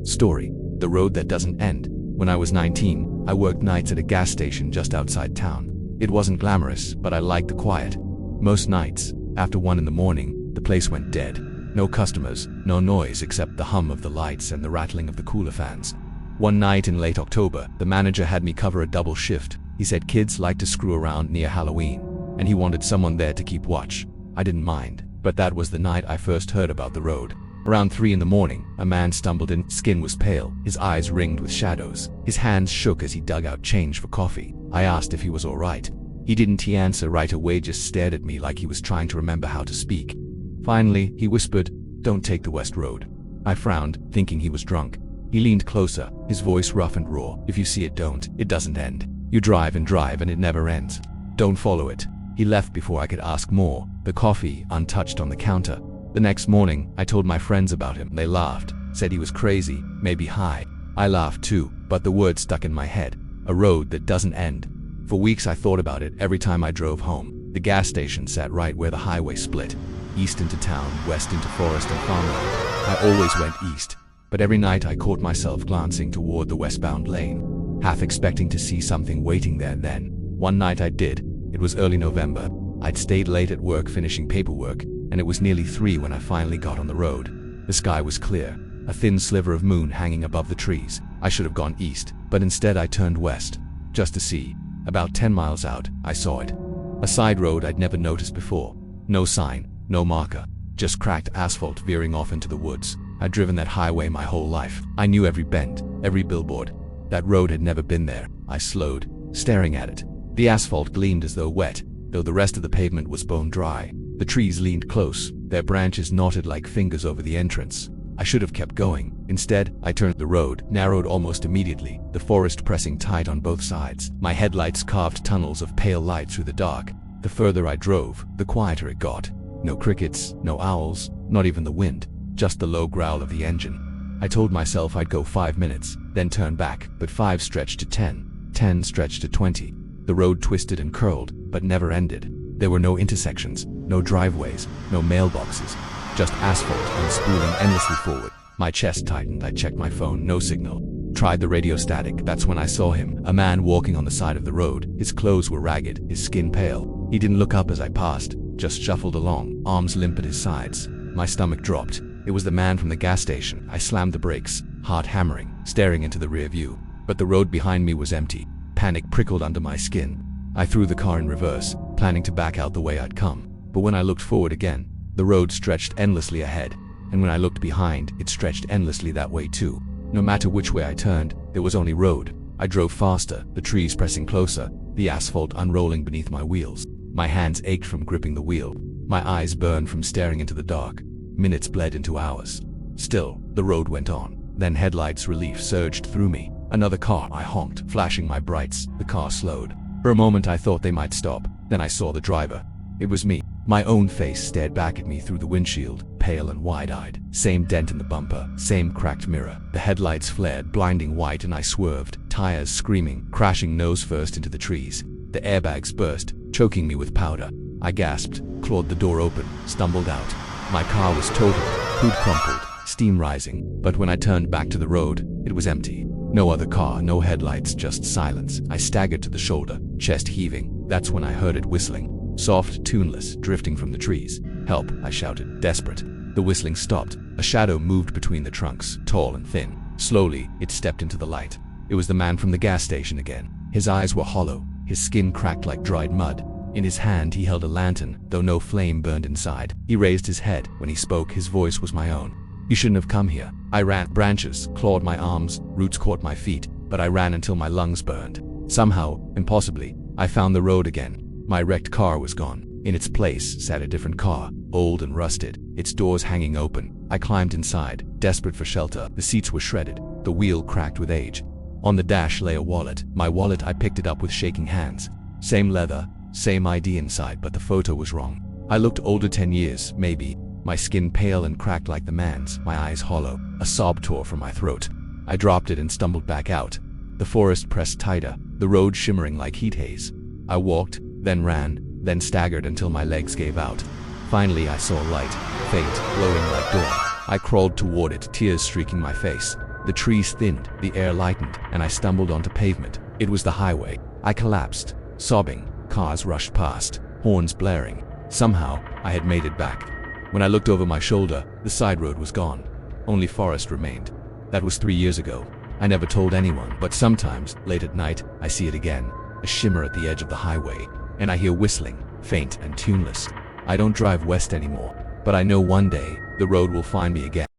Story: The Road That Doesn't End. When I was 19, I worked nights at a gas station just outside town. It wasn't glamorous, but I liked the quiet. Most nights, after 1 in the morning, the place went dead. No customers, no noise except the hum of the lights and the rattling of the cooler fans. One night in late October, the manager had me cover a double shift. He said kids like to screw around near Halloween, and he wanted someone there to keep watch. I didn't mind, but that was the night I first heard about the road. Around 3 in the morning, a man stumbled in. Skin was pale, his eyes ringed with shadows. His hands shook as he dug out change for coffee. I asked if he was all right. He didn't. He answer right away, just stared at me like he was trying to remember how to speak. Finally, he whispered, "Don't take the West Road." I frowned, thinking he was drunk. He leaned closer, his voice rough and raw. "If you see it, don't. It doesn't end. You drive and drive and it never ends. Don't follow it." He left before I could ask more, the coffee untouched on the counter. The next morning, I told my friends about him. They laughed, said he was crazy, maybe high. I laughed too, but the word stuck in my head. A road that doesn't end. For weeks I thought about it every time I drove home. The gas station sat right where the highway split. East into town, west into forest and farmland. I always went east, but every night I caught myself glancing toward the westbound lane, half expecting to see something waiting there. Then, one night I did. It was early November. I'd stayed late at work finishing paperwork, and it was nearly 3 when I finally got on the road. The sky was clear, a thin sliver of moon hanging above the trees. I should have gone east, but instead I turned west, just to see. About 10 miles out, I saw it. A side road I'd never noticed before. No sign, no marker, just cracked asphalt veering off into the woods. I'd driven that highway my whole life. I knew every bend, every billboard. That road had never been there. I slowed, staring at it. The asphalt gleamed as though wet, though the rest of the pavement was bone dry. The trees leaned close, their branches knotted like fingers over the entrance. I should have kept going. Instead, I turned. The road narrowed almost immediately, the forest pressing tight on both sides. My headlights carved tunnels of pale light through the dark. The further I drove, the quieter it got. No crickets, no owls, not even the wind, just the low growl of the engine. I told myself I'd go 5 minutes, then turn back, but 5 stretched to 10, 10 stretched to 20. The road twisted and curled, but never ended. There were no intersections, no driveways, no mailboxes, just asphalt unspooling endlessly forward. My chest tightened. I checked my phone, no signal. Tried the radio static. That's when I saw him, a man walking on the side of the road. His clothes were ragged, his skin pale. He didn't look up as I passed, just shuffled along, arms limp at his sides. My stomach dropped. It was the man from the gas station. I slammed the brakes, heart hammering, staring into the rear view. But the road behind me was empty. Panic prickled under my skin. I threw the car in reverse, planning to back out the way I'd come. But when I looked forward again, the road stretched endlessly ahead, and when I looked behind, it stretched endlessly that way too. No matter which way I turned, there was only road. I drove faster, the trees pressing closer, the asphalt unrolling beneath my wheels. My hands ached from gripping the wheel. My eyes burned from staring into the dark. Minutes bled into hours. Still, the road went on. Then headlights' relief surged through me. Another car. I honked, flashing my brights. The car slowed. For a moment I thought they might stop. Then I saw the driver. It was me. My own face stared back at me through the windshield, pale and wide-eyed. Same dent in the bumper, same cracked mirror. The headlights flared, blinding white, and I swerved, tires screaming, crashing nose first into the trees. The airbags burst, choking me with powder. I gasped, clawed the door open, stumbled out. My car was totaled, hood crumpled, steam rising. But when I turned back to the road, it was empty. No other car, no headlights, just silence. I staggered to the shoulder, chest heaving. That's when I heard it whistling. Soft, tuneless, drifting from the trees. "Help," I shouted, desperate. The whistling stopped. A shadow moved between the trunks, tall and thin. Slowly, it stepped into the light. It was the man from the gas station again. His eyes were hollow, his skin cracked like dried mud. In his hand he held a lantern, though no flame burned inside. He raised his head. When he spoke, his voice was my own. "You shouldn't have come here." I ran. Branches clawed my arms, roots caught my feet, but I ran until my lungs burned. Somehow, impossibly, I found the road again. My wrecked car was gone. In its place sat a different car, old and rusted, its doors hanging open. I climbed inside, desperate for shelter. The seats were shredded, the wheel cracked with age. On the dash lay a wallet. My wallet. I picked it up with shaking hands. Same leather, same ID inside, but the photo was wrong. I looked older 10 years, maybe. My skin pale and cracked like the man's, my eyes hollow. A sob tore from my throat. I dropped it and stumbled back out. The forest pressed tighter, the road shimmering like heat haze. I walked, then ran, then staggered until my legs gave out. Finally I saw light, faint, glowing like dawn. I crawled toward it, tears streaking my face. The trees thinned, the air lightened, and I stumbled onto pavement. It was the highway. I collapsed, sobbing. Cars rushed past, horns blaring. Somehow, I had made it back. When I looked over my shoulder, the side road was gone. Only forest remained. That was 3 years ago. I never told anyone, but sometimes, late at night, I see it again. A shimmer at the edge of the highway, and I hear whistling, faint and tuneless. I don't drive west anymore, but I know one day, the road will find me again.